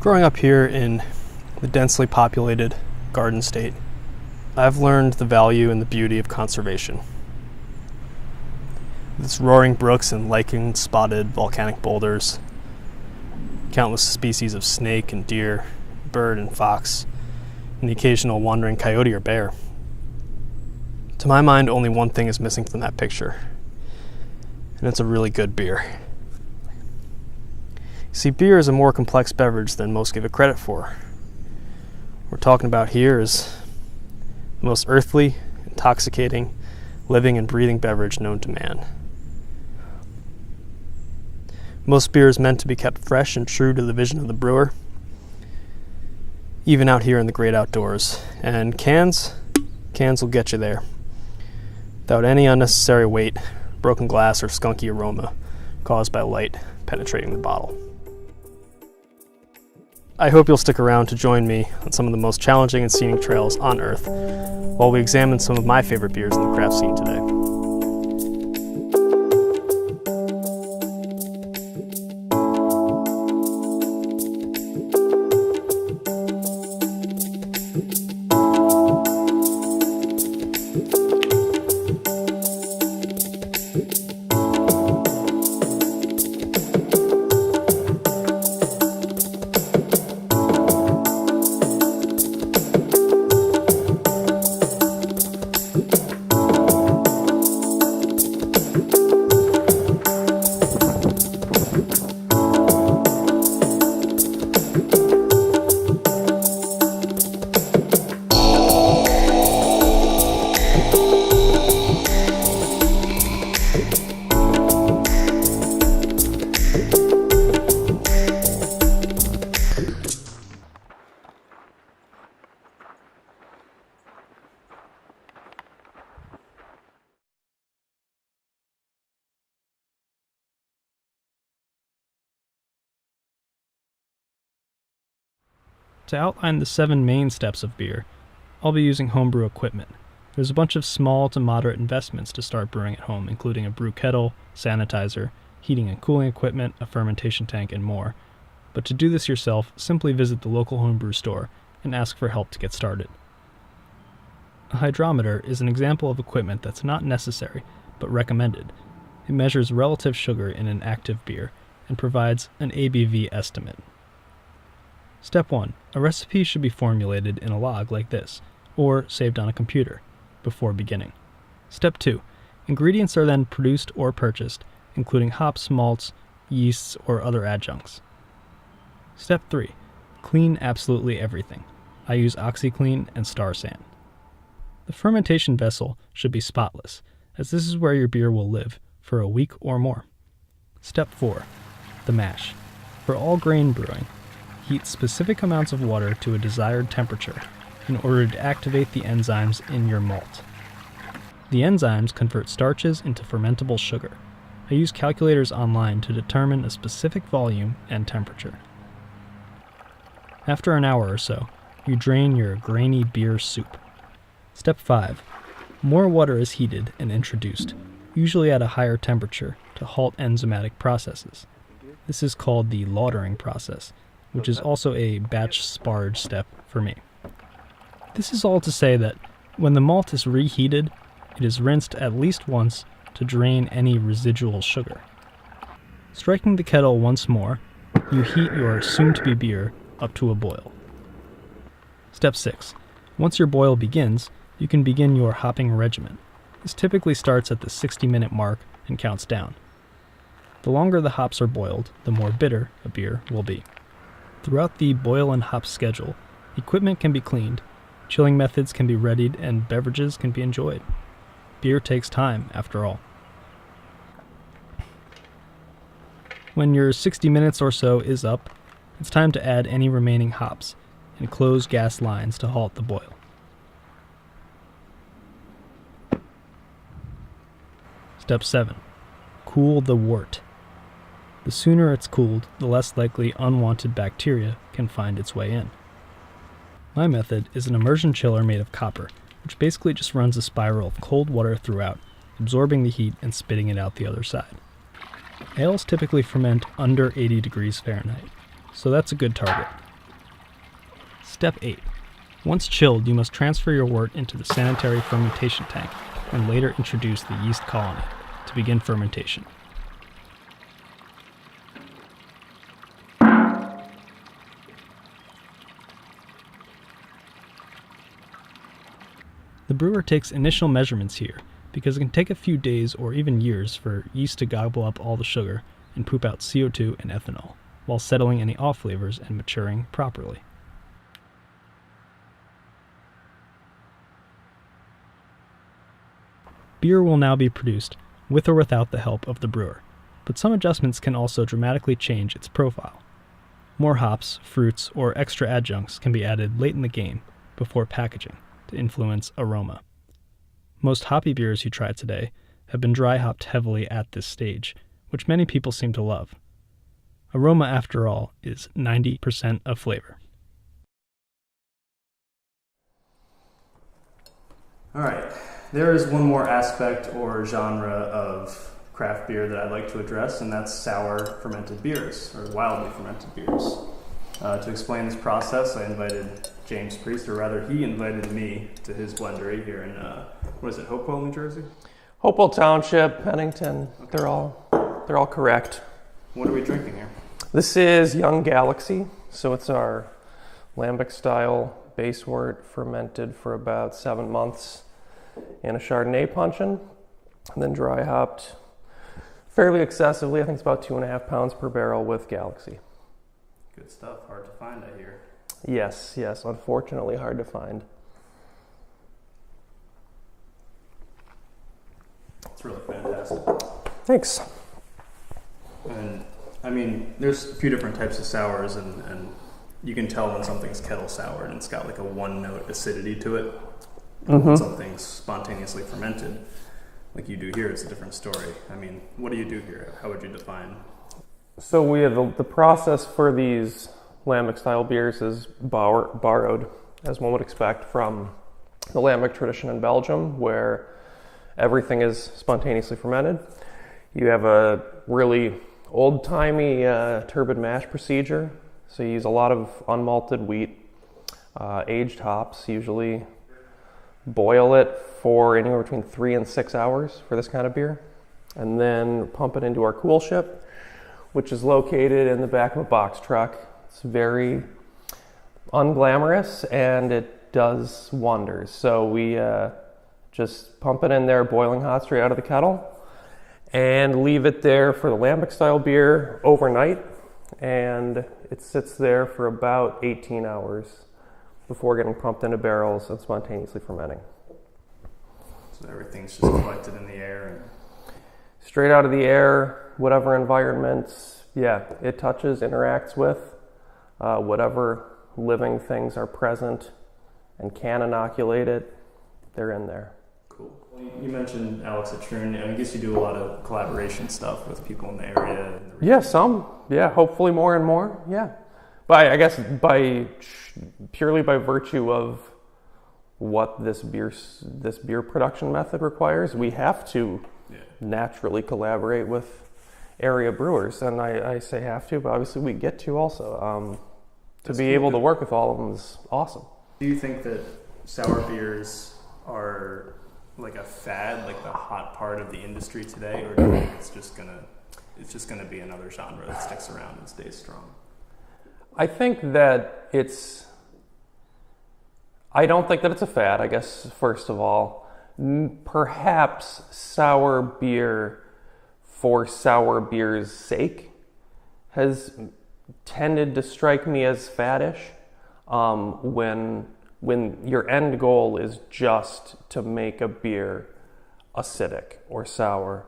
Growing up here in the densely populated Garden State, I've learned the value and the beauty of conservation. Its roaring brooks and lichen-spotted volcanic boulders, countless species of snake and deer, bird and fox, and the occasional wandering coyote or bear. To my mind, only one thing is missing from that picture, and it's a really good beer. See, beer is a more complex beverage than most give it credit for. What we're talking about here is the most earthly, intoxicating, living and breathing beverage known to man. Most beer is meant to be kept fresh and true to the vision of the brewer, even out here in the great outdoors. And cans will get you there, without any unnecessary weight, broken glass, or skunky aroma caused by light penetrating the bottle. I hope you'll stick around to join me on some of the most challenging and scenic trails on Earth while we examine some of my favorite beers in the craft scene today. To outline the 7 main steps of beer, I'll be using homebrew equipment. There's a bunch of small to moderate investments to start brewing at home, including a brew kettle, sanitizer, heating and cooling equipment, a fermentation tank, and more. But to do this yourself, simply visit the local homebrew store and ask for help to get started. A hydrometer is an example of equipment that's not necessary, but recommended. It measures relative sugar in an active beer and provides an ABV estimate. Step 1. A recipe should be formulated in a log like this, or saved on a computer, before beginning. Step 2. Ingredients are then produced or purchased, including hops, malts, yeasts, or other adjuncts. Step 3. Clean absolutely everything. I use OxyClean and Star San. The fermentation vessel should be spotless, as this is where your beer will live for a week or more. Step 4. The mash. For all grain brewing, heat specific amounts of water to a desired temperature in order to activate the enzymes in your malt. The enzymes convert starches into fermentable sugar. I use calculators online to determine a specific volume and temperature. After an hour or so, you drain your grainy beer soup. Step 5. More water is heated and introduced, usually at a higher temperature, to halt enzymatic processes. This is called the lautering process, which is also a batch sparge step for me. This is all to say that when the malt is reheated, it is rinsed at least once to drain any residual sugar. Striking the kettle once more, you heat your soon-to-be beer up to a boil. Step 6. Once your boil begins, you can begin your hopping regimen. This typically starts at the 60-minute mark and counts down. The longer the hops are boiled, the more bitter a beer will be. Throughout the boil and hop schedule, equipment can be cleaned, chilling methods can be readied, and beverages can be enjoyed. Beer takes time, after all. When your 60 minutes or so is up, it's time to add any remaining hops and close gas lines to halt the boil. Step 7. Cool the wort. The sooner it's cooled, the less likely unwanted bacteria can find its way in. My method is an immersion chiller made of copper, which basically just runs a spiral of cold water throughout, absorbing the heat and spitting it out the other side. Ales typically ferment under 80 degrees Fahrenheit, so that's a good target. Step 8. Once chilled, you must transfer your wort into the sanitary fermentation tank and later introduce the yeast colony to begin fermentation. The brewer takes initial measurements here because it can take a few days or even years for yeast to gobble up all the sugar and poop out CO2 and ethanol, while settling any off flavors and maturing properly. Beer will now be produced, with or without the help of the brewer, but some adjustments can also dramatically change its profile. More hops, fruits, or extra adjuncts can be added late in the game, before packaging, to influence aroma. Most hoppy beers you try today have been dry hopped heavily at this stage, which many people seem to love. Aroma, after all, is 90% of flavor. All right, there is one more aspect or genre of craft beer that I'd like to address, and that's sour fermented beers, or wildly fermented beers. To explain this process, I invited James Priest, or rather he invited me to his blendery here in, Hopewell, New Jersey? Hopewell Township, Pennington, okay. They're all correct. What are we drinking here? This is Young Galaxy, so it's our lambic style base wort fermented for about 7 months in a Chardonnay puncheon, and then dry hopped fairly excessively. I think it's about 2.5 pounds per barrel with Galaxy. Good stuff. Hard to find, I hear. Yes, unfortunately hard to find. It's really fantastic. Thanks. And I mean, there's a few different types of sours, and you can tell when something's kettle sour and it's got like a one-note acidity to it. Mm-hmm. When something's spontaneously fermented, like you do here, it's a different story. I mean, what do you do here? How would you define? So we have the process for these lambic style beers is borrowed, as one would expect, from the lambic tradition in Belgium, where everything is spontaneously fermented. You have a really old-timey turbid mash procedure. So you use a lot of unmalted wheat, aged hops, usually boil it for anywhere between 3 and 6 hours for this kind of beer, and then pump it into our cool ship, which is located in the back of a box truck. It's very unglamorous and it does wonders. So we just pump it in there boiling hot straight out of the kettle and leave it there for the lambic style beer overnight, and it sits there for about 18 hours before getting pumped into barrels and spontaneously fermenting. So everything's just collected in the air? And straight out of the air, whatever environments, it touches, interacts with, whatever living things are present and can inoculate it, they're in there. Cool. You mentioned Alex at Troon. I guess you do a lot of collaboration stuff with people in the area. Hopefully more and more, purely by virtue of what this beer production method requires, we have to naturally collaborate with area brewers, and I say have to, but obviously we get to also. To be able to work with all of them is awesome. Do you think that sour beers are like a fad, like the hot part of the industry today, or do you think it's just gonna be another genre that sticks around and stays strong? I think that I don't think that it's a fad, I guess, first of all. Perhaps sour beer for sour beer's sake has tended to strike me as faddish, when your end goal is just to make a beer acidic or sour.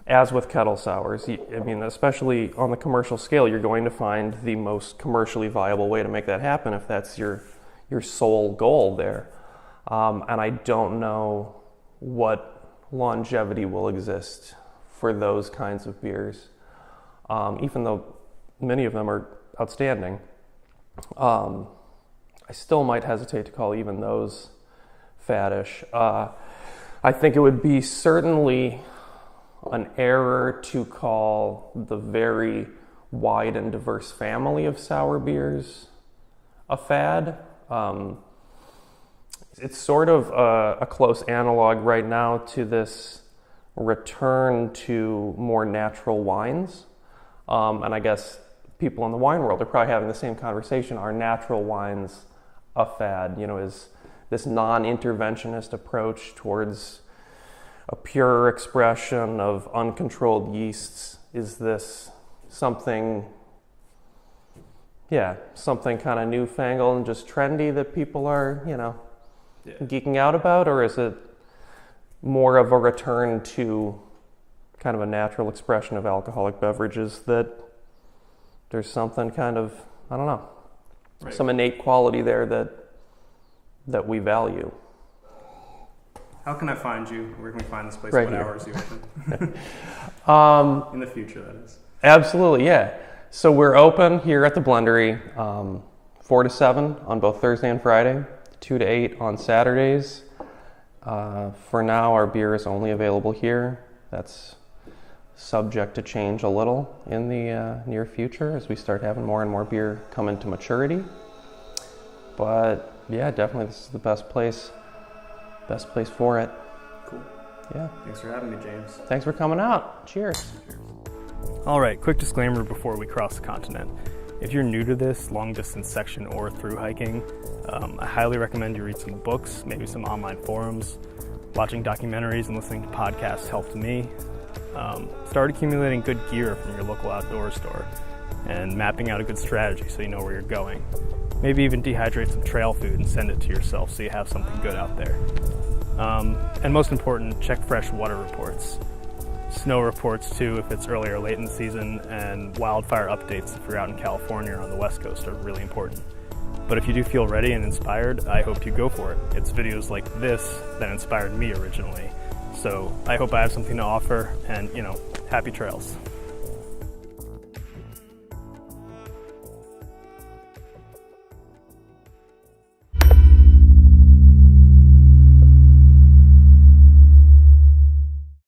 As with kettle sours, especially on the commercial scale, you're going to find the most commercially viable way to make that happen if that's your sole goal there. And I don't know what longevity will exist for those kinds of beers, even though many of them are outstanding. I still might hesitate to call even those faddish. I think it would be certainly an error to call the very wide and diverse family of sour beers a fad. It's sort of a close analog right now to this return to more natural wines. And I guess people in the wine world are probably having the same conversation. Are natural wines a fad? You know, is this non-interventionist approach towards a pure expression of uncontrolled yeasts, is this something kind of newfangled and just trendy that people are, geeking out about? Or is it more of a return to kind of a natural expression of alcoholic beverages, that there's something kind of, I don't know, some innate quality there that we value? How can I find you? Where can we find this place? Right what here. hours you open? In the future, that is. Absolutely, yeah. So we're open here at the Blendery 4 to 7 on both Thursday and Friday, 2 to 8 on Saturdays. For now, our beer is only available here. That's subject to change a little in the near future as we start having more and more beer come into maturity. But yeah, definitely this is the best place for it. Cool. Yeah. Thanks for having me, James. Thanks for coming out. Cheers. All right, quick disclaimer before we cross the continent. If you're new to this long distance section or through hiking, I highly recommend you read some books, maybe some online forums. Watching documentaries and listening to podcasts helped me. Start accumulating good gear from your local outdoor store and mapping out a good strategy so you know where you're going. Maybe even dehydrate some trail food and send it to yourself so you have something good out there. And most important, check fresh water reports. Snow reports too if it's early or late in the season, and wildfire updates if you're out in California or on the West Coast are really important. But if you do feel ready and inspired, I hope you go for it. It's videos like this that inspired me originally. So I hope I have something to offer, and happy trails.